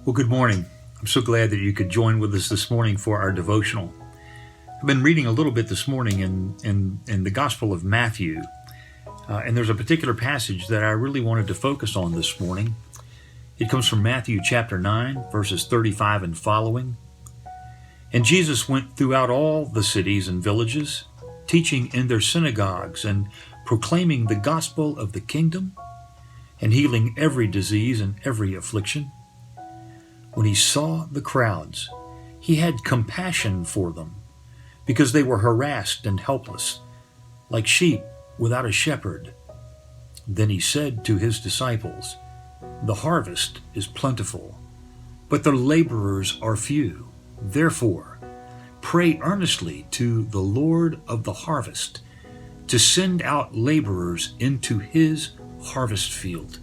Well, good morning. I'm so glad that you could join with us this morning for our devotional. I've been reading a little bit this morning in the Gospel of Matthew, and there's a particular passage that I really wanted to focus on this morning. It comes from Matthew chapter 9, verses 35 and following. And Jesus went throughout all the cities and villages, teaching in their synagogues and proclaiming the gospel of the kingdom and healing every disease and every affliction. When he saw the crowds, he had compassion for them, because they were harassed and helpless, like sheep without a shepherd. Then he said to his disciples, "The harvest is plentiful, but the laborers are few. Therefore, pray earnestly to the Lord of the harvest to send out laborers into his harvest field."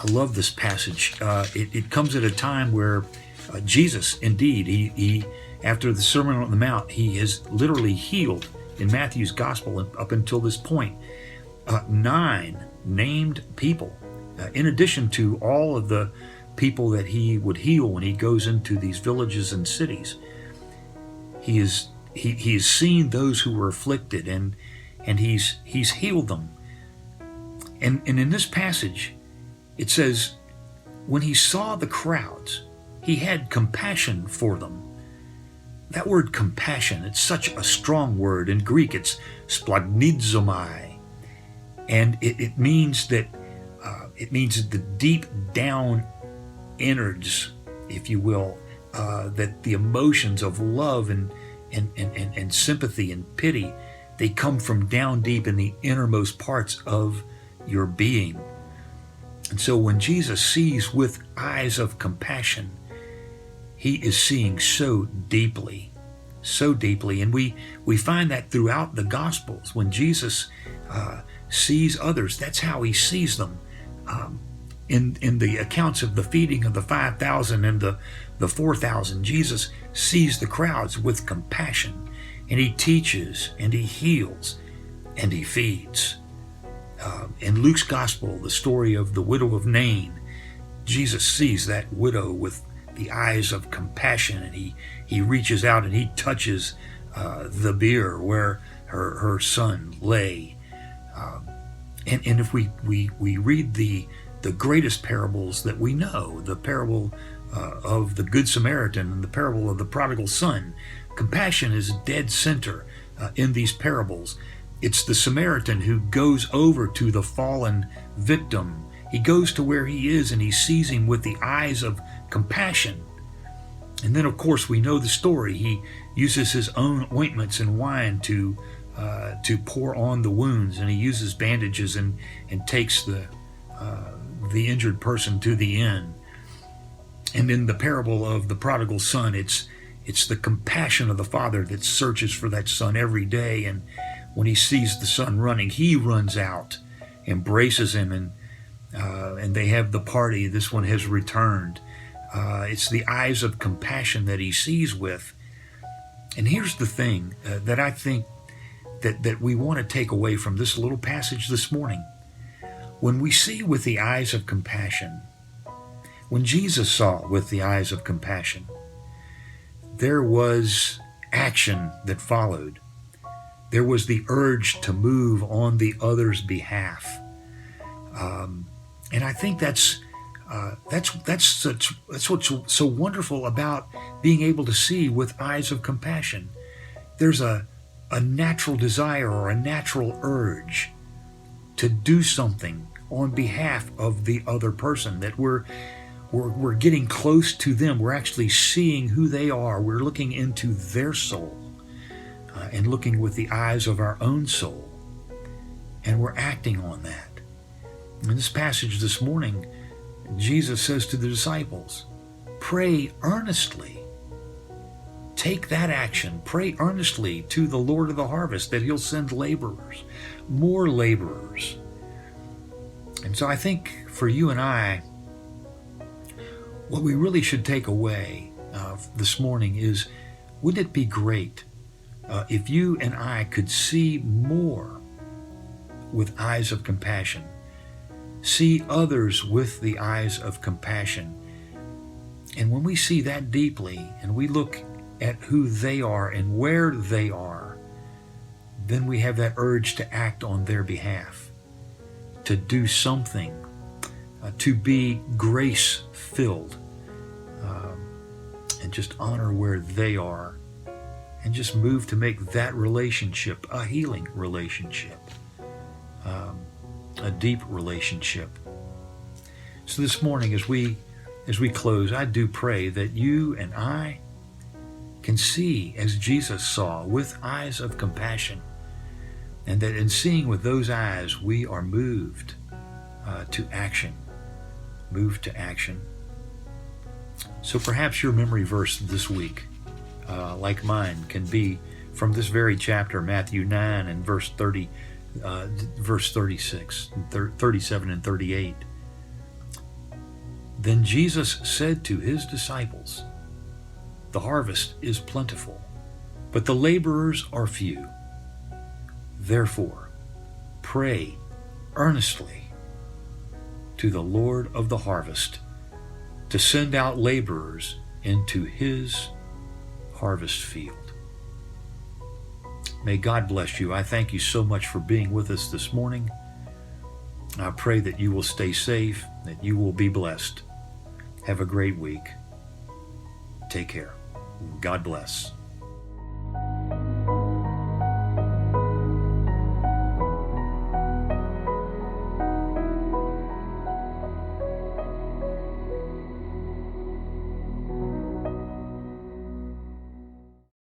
I love this passage. It comes at a time where Jesus, indeed, he after the Sermon on the Mount, he has literally healed in Matthew's gospel up until this point 9 named people, in addition to all of the people that he would heal when he goes into these villages and cities. He has seen those who were afflicted, and he's healed them. And in this passage, it says, when he saw the crowds, he had compassion for them. That word compassion, it's such a strong word. In Greek, it's splagnizomai. And it means that the deep down innards, if you will, that the emotions of love and sympathy and pity, they come from down deep in the innermost parts of your being. And so when Jesus sees with eyes of compassion, he is seeing so deeply. And we find that throughout the Gospels. When Jesus sees others, that's how he sees them. In the accounts of the feeding of the 5,000 and the 4,000, Jesus sees the crowds with compassion, and he teaches, and he heals, and he feeds. In Luke's gospel, the story of the widow of Nain, Jesus sees that widow with the eyes of compassion, and he reaches out and he touches the bier where her son lay. And if we read the greatest parables that we know, the parable of the Good Samaritan and the parable of the prodigal son, compassion is dead center in these parables. It's the Samaritan who goes over to the fallen victim. He goes to where he is and he sees him with the eyes of compassion. And then, of course, we know the story. He uses his own ointments and wine to pour on the wounds, and he uses bandages and takes the injured person to the inn. And in the parable of the prodigal son, it's the compassion of the father that searches for that son every day, and when he sees the son running, he runs out, embraces him, and they have the party. This one has returned. It's the eyes of compassion that he sees with. And here's the thing that I think that we want to take away from this little passage this morning. When we see with the eyes of compassion, when Jesus saw with the eyes of compassion, there was action that followed. There was the urge to move on the other's behalf, and I think that's what's so wonderful about being able to see with eyes of compassion. There's a natural desire or a natural urge to do something on behalf of the other person, that we're getting close to them. We're actually seeing who they are. We're looking into their soul. And looking with the eyes of our own soul, and we're acting on that. In this passage this morning, Jesus says to the disciples, pray earnestly. Take that action. Pray earnestly to the Lord of the harvest that he'll send laborers, more laborers. And so I think for you and I, what we really should take away this morning is, wouldn't it be great if you and I could see more with eyes of compassion? see others with the eyes of compassion. And when we see that deeply and we look at who they are and where they are, then we have that urge to act on their behalf, to do something, to be grace-filled, and just honor where they are, and just move to make that relationship a healing relationship, a deep relationship. So this morning, as we close, I do pray that you and I can see as Jesus saw, with eyes of compassion, and that in seeing with those eyes, we are moved to action. Moved to action. So perhaps your memory verse this week, like mine, can be from this very chapter, Matthew 9 and verse 36, 37 and 38. Then Jesus said to his disciples, "The harvest is plentiful, but the laborers are few. Therefore, pray earnestly to the Lord of the harvest to send out laborers into his harvest field." May God bless you. I thank you so much for being with us this morning. I pray that you will stay safe, that you will be blessed. Have a great week. Take care. God bless.